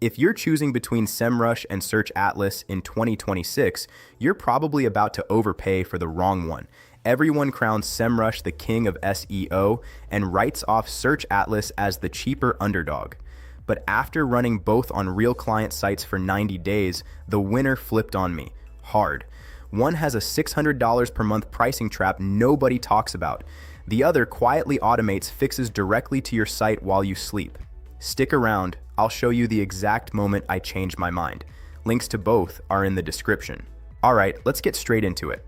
If you're choosing between Semrush and Search Atlas in 2026, you're probably about to overpay for the wrong one. Everyone crowns Semrush the king of SEO and writes off Search Atlas as the cheaper underdog. But after running both on real client sites for 90 days, the winner flipped on me, hard. One has a $600 per month pricing trap nobody talks about. The other quietly automates fixes directly to your site while you sleep. Stick around, I'll show you the exact moment I changed my mind. Links to both are in the description. Alright, let's get straight into it.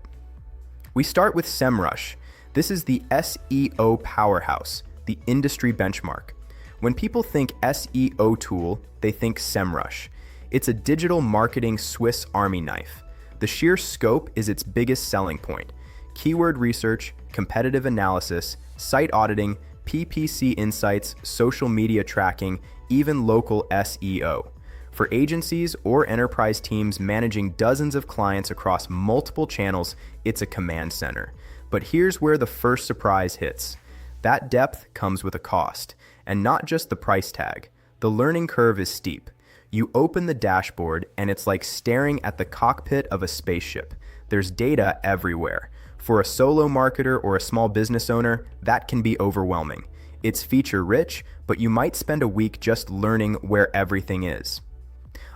We start with Semrush. This is the SEO powerhouse, the industry benchmark. When people think SEO tool, they think Semrush. It's a digital marketing Swiss Army knife. The sheer scope is its biggest selling point. Keyword research, competitive analysis, site auditing, PPC insights, social media tracking, even local SEO. For agencies or enterprise teams managing dozens of clients across multiple channels, it's a command center. But here's where the first surprise hits. That depth comes with a cost, and not just the price tag. The learning curve is steep. You open the dashboard and it's like staring at the cockpit of a spaceship. There's data everywhere. For a solo marketer or a small business owner, that can be overwhelming. It's feature rich, but you might spend a week just learning where everything is.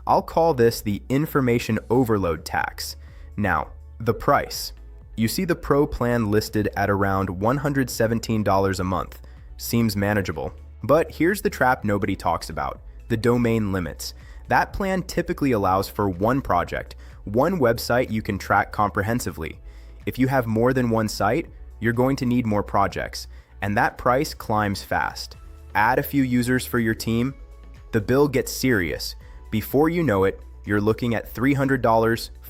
I'll call this the information overload tax. Now, the price. You see the Pro plan listed at around $117 a month. Seems manageable. But here's the trap nobody talks about, the domain limits. That plan typically allows for one project, one website you can track comprehensively. If you have more than one site, you're going to need more projects, and that price climbs fast. Add a few users for your team, the bill gets serious. Before you know it, you're looking at $300,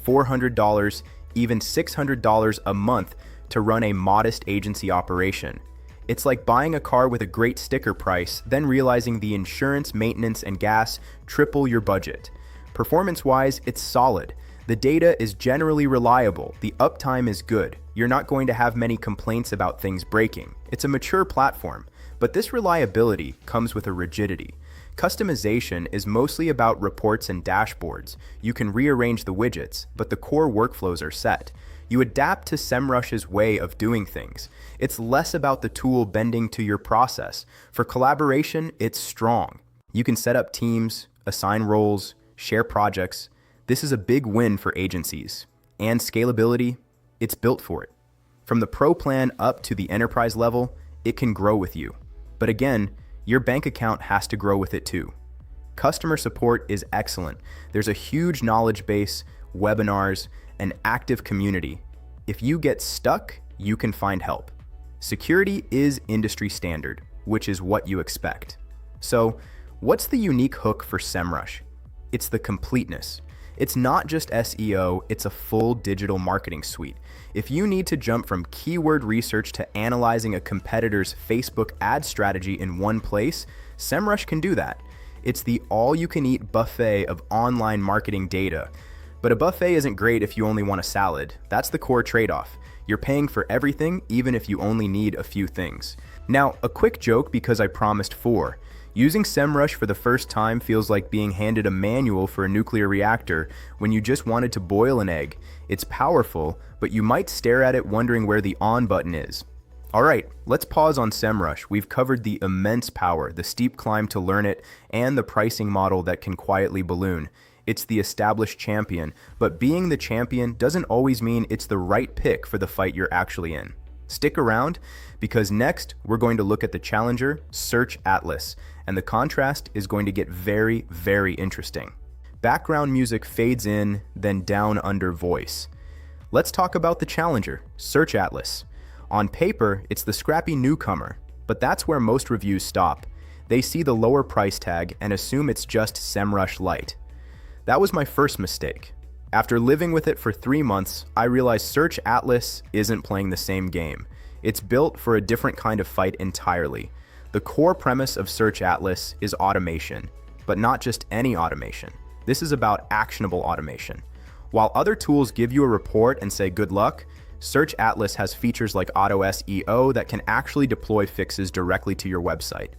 $400, even $600 a month to run a modest agency operation. It's like buying a car with a great sticker price, then realizing the insurance, maintenance, and gas triple your budget. Performance-wise, it's solid. The data is generally reliable, the uptime is good. You're not going to have many complaints about things breaking. It's a mature platform, but this reliability comes with a rigidity. Customization is mostly about reports and dashboards. You can rearrange the widgets, but the core workflows are set. You adapt to Semrush's way of doing things. It's less about the tool bending to your process. For collaboration, it's strong. You can set up teams, assign roles, share projects. This is a big win for agencies. And scalability, it's built for it. From the Pro plan up to the enterprise level, it can grow with you. But again, your bank account has to grow with it too. Customer support is excellent. There's a huge knowledge base, webinars, an active community. If you get stuck, you can find help. Security is industry standard, which is what you expect. So, what's the unique hook for Semrush? It's the completeness. It's not just SEO, it's a full digital marketing suite. If you need to jump from keyword research to analyzing a competitor's Facebook ad strategy in one place, Semrush can do that. It's the all-you-can-eat buffet of online marketing data. But a buffet isn't great if you only want a salad. That's the core trade-off. You're paying for everything, even if you only need a few things. Now, a quick joke because I promised 4. Using Semrush for the first time feels like being handed a manual for a nuclear reactor when you just wanted to boil an egg. It's powerful, but you might stare at it wondering where the on button is. Alright, let's pause on Semrush. We've covered the immense power, the steep climb to learn it, and the pricing model that can quietly balloon. It's the established champion, but being the champion doesn't always mean it's the right pick for the fight you're actually in. Stick around, because next we're going to look at the challenger, Search Atlas, and the contrast is going to get very, very interesting. Background music fades in, then down under voice. Let's talk about the challenger, Search Atlas. On paper, it's the scrappy newcomer, but that's where most reviews stop. They see the lower price tag and assume it's just Semrush Lite. That was my first mistake. After living with it for 3 months, I realized Search Atlas isn't playing the same game. It's built for a different kind of fight entirely. The core premise of Search Atlas is automation, but not just any automation. This is about actionable automation. While other tools give you a report and say good luck, Search Atlas has features like Auto SEO that can actually deploy fixes directly to your website.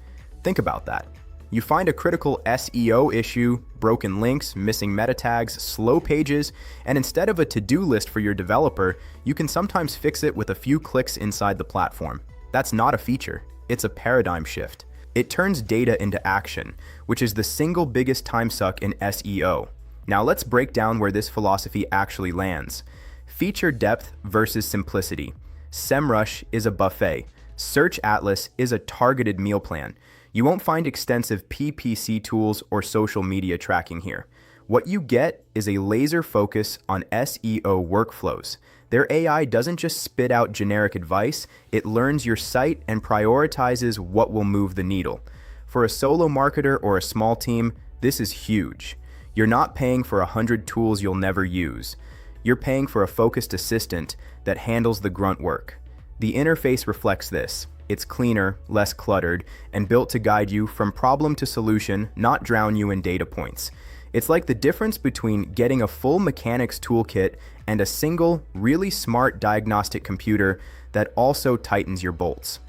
Think about that. You find a critical SEO issue, broken links, missing meta tags, slow pages, and instead of a to-do list for your developer, you can sometimes fix it with a few clicks inside the platform. That's not a feature, it's a paradigm shift. It turns data into action, which is the single biggest time suck in SEO. Now let's break down where this philosophy actually lands. Feature depth versus simplicity. Semrush is a buffet. Search Atlas is a targeted meal plan. You won't find extensive PPC tools or social media tracking here. What you get is a laser focus on SEO workflows. Their AI doesn't just spit out generic advice, it learns your site and prioritizes what will move the needle. For a solo marketer or a small team, this is huge. You're not paying for 100 tools you'll never use. You're paying for a focused assistant that handles the grunt work. The interface reflects this. It's cleaner, less cluttered, and built to guide you from problem to solution, not drown you in data points. It's like the difference between getting a full mechanics toolkit and a single, really smart diagnostic computer that also tightens your bolts.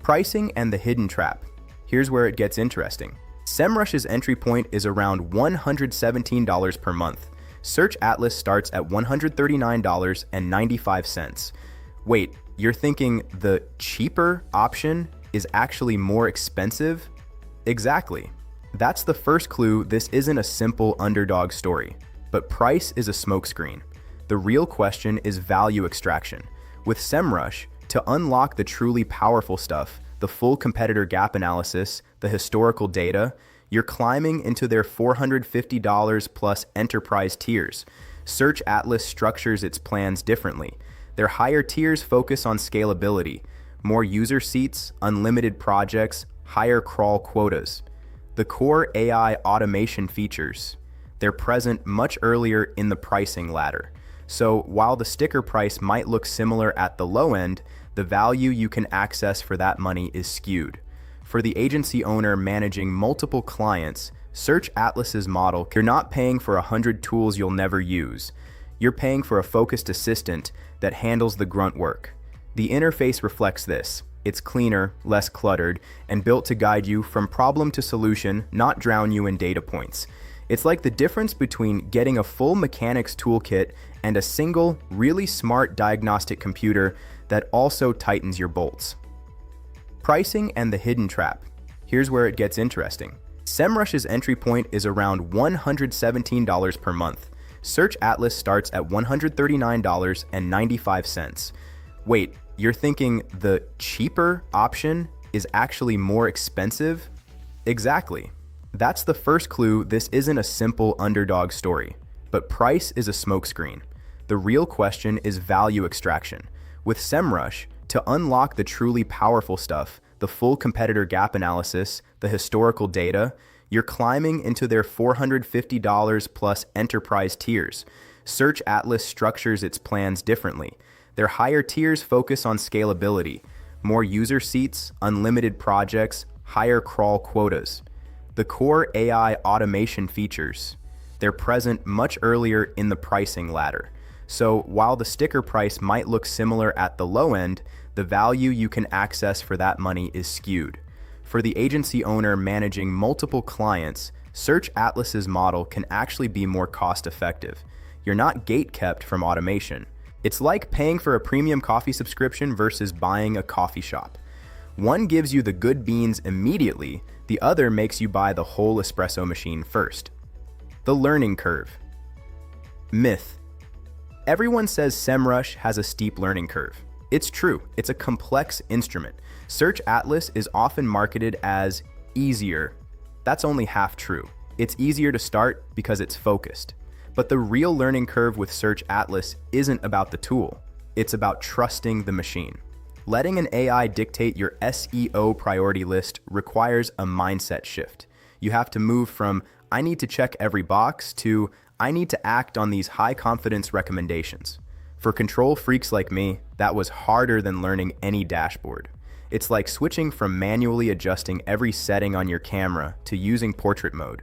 Pricing and the hidden trap. Here's where it gets interesting. Semrush's entry point is around $117 per month. Search Atlas starts at $139.95. Wait, you're thinking the cheaper option is actually more expensive? Exactly. That's the first clue this isn't a simple underdog story. But price is a smokescreen. The real question is value extraction. With Semrush, to unlock the truly powerful stuff, the full competitor gap analysis, the historical data, you're climbing into their $450 plus enterprise tiers. Search Atlas structures its plans differently. Their higher tiers focus on scalability, more user seats, unlimited projects, higher crawl quotas. The core AI automation features, they're present much earlier in the pricing ladder. So while the sticker price might look similar at the low end, the value you can access for that money is skewed. For the agency owner managing multiple clients, Search Atlas's model, you're not paying for 100 tools you'll never use. You're paying for a focused assistant that handles the grunt work. The interface reflects this. It's cleaner, less cluttered, and built to guide you from problem to solution, not drown you in data points. It's like the difference between getting a full mechanics toolkit and a single, really smart diagnostic computer that also tightens your bolts. Pricing and the hidden trap. Here's where it gets interesting. Semrush's entry point is around $117 per month. Search Atlas starts at $139.95. Wait, you're thinking the cheaper option is actually more expensive? Exactly. That's the first clue this isn't a simple underdog story. But price is a smokescreen. The real question is value extraction. With Semrush, to unlock the truly powerful stuff, the full competitor gap analysis, the historical data, you're climbing into their $450 plus enterprise tiers. Search Atlas structures its plans differently. Their higher tiers focus on scalability, more user seats, unlimited projects, higher crawl quotas. The core AI automation features, they're present much earlier in the pricing ladder. So while the sticker price might look similar at the low end, the value you can access for that money is skewed. For the agency owner managing multiple clients, Search Atlas's model can actually be more cost-effective. You're not gate-kept from automation. It's like paying for a premium coffee subscription versus buying a coffee shop. One gives you the good beans immediately, the other makes you buy the whole espresso machine first. The learning curve. Myth. Everyone says Semrush has a steep learning curve. It's true, it's a complex instrument. Search Atlas is often marketed as easier. That's only half true. It's easier to start because it's focused. But the real learning curve with Search Atlas isn't about the tool. It's about trusting the machine. Letting an AI dictate your SEO priority list requires a mindset shift. You have to move from, I need to check every box, to, I need to act on these high-confidence recommendations. For control freaks like me, that was harder than learning any dashboard. It's like switching from manually adjusting every setting on your camera to using portrait mode.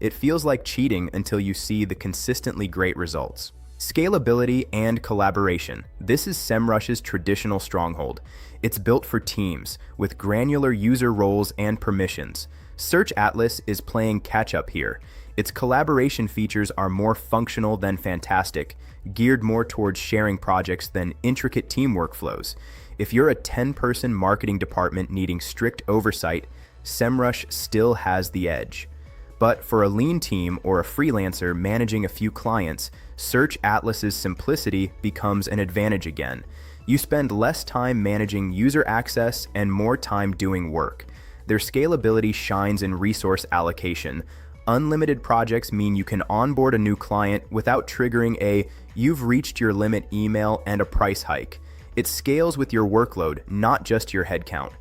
It feels like cheating until you see the consistently great results. Scalability and collaboration. This is Semrush's traditional stronghold. It's built for teams with granular user roles and permissions. Search Atlas is playing catch-up here. Its collaboration features are more functional than fantastic, geared more towards sharing projects than intricate team workflows. If you're a 10-person marketing department needing strict oversight, Semrush still has the edge. But for a lean team or a freelancer managing a few clients, Search Atlas's simplicity becomes an advantage again. You spend less time managing user access and more time doing work. Their scalability shines in resource allocation. Unlimited projects mean you can onboard a new client without triggering a "you've reached your limit" email and a price hike. It scales with your workload, not just your headcount.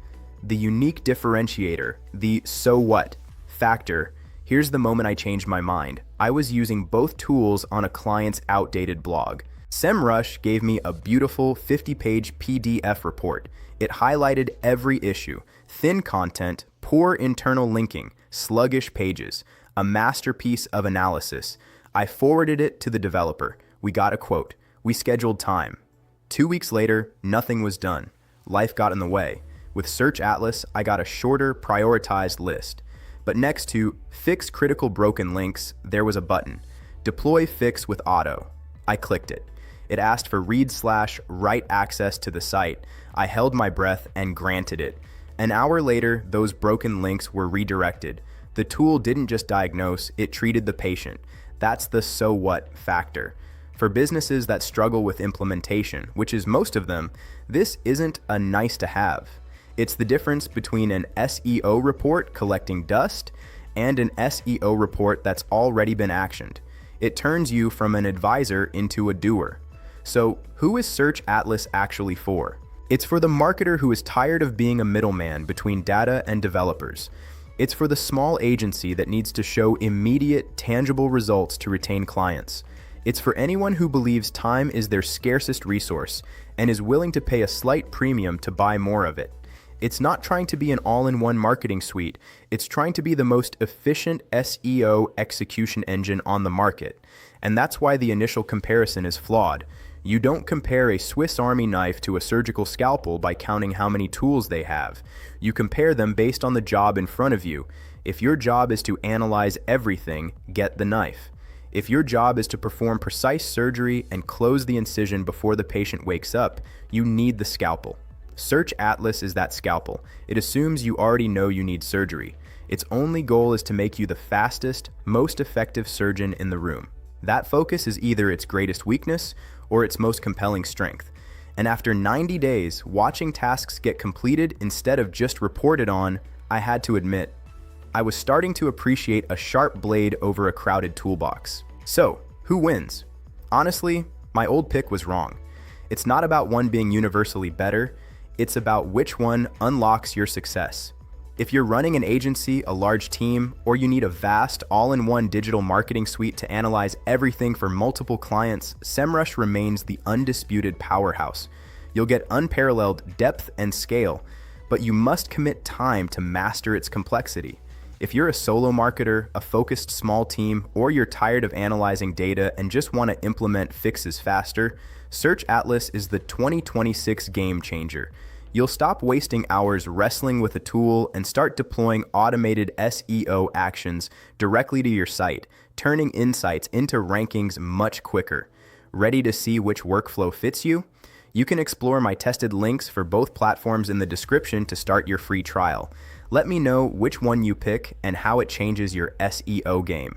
The unique differentiator, the "so what" factor. Here's the moment I changed my mind. I was using both tools on a client's outdated blog. Semrush gave me a beautiful 50-page PDF report. It highlighted every issue: thin content, poor internal linking, sluggish pages, a masterpiece of analysis. I forwarded it to the developer. We got a quote. We scheduled time. 2 weeks later, nothing was done. Life got in the way. With Search Atlas, I got a shorter, prioritized list. But next to "Fix critical broken links," there was a button. "Deploy fix with auto." I clicked it. It asked for read/write access to the site. I held my breath and granted it. An hour later, those broken links were redirected. The tool didn't just diagnose, it treated the patient. That's the "so what" factor. For businesses that struggle with implementation, which is most of them, this isn't a nice to have. It's the difference between an SEO report collecting dust and an SEO report that's already been actioned. It turns you from an advisor into a doer. So, who is Search Atlas actually for? It's for the marketer who is tired of being a middleman between data and developers. It's for the small agency that needs to show immediate, tangible results to retain clients. It's for anyone who believes time is their scarcest resource and is willing to pay a slight premium to buy more of it. It's not trying to be an all-in-one marketing suite. It's trying to be the most efficient SEO execution engine on the market. And that's why the initial comparison is flawed. You don't compare a Swiss Army knife to a surgical scalpel by counting how many tools they have. You compare them based on the job in front of you. If your job is to analyze everything, get the knife. If your job is to perform precise surgery and close the incision before the patient wakes up, you need the scalpel. Search Atlas is that scalpel. It assumes you already know you need surgery. Its only goal is to make you the fastest, most effective surgeon in the room. That focus is either its greatest weakness or its most compelling strength. And after 90 days, watching tasks get completed instead of just reported on, I had to admit, I was starting to appreciate a sharp blade over a crowded toolbox. So, who wins? Honestly, my old pick was wrong. It's not about one being universally better. It's about which one unlocks your success. If you're running an agency, a large team, or you need a vast, all-in-one digital marketing suite to analyze everything for multiple clients, Semrush remains the undisputed powerhouse. You'll get unparalleled depth and scale, but you must commit time to master its complexity. If you're a solo marketer, a focused small team, or you're tired of analyzing data and just want to implement fixes faster, Search Atlas is the 2026 game changer. You'll stop wasting hours wrestling with a tool and start deploying automated SEO actions directly to your site, turning insights into rankings much quicker. Ready to see which workflow fits you? You can explore my tested links for both platforms in the description to start your free trial. Let me know which one you pick and how it changes your SEO game.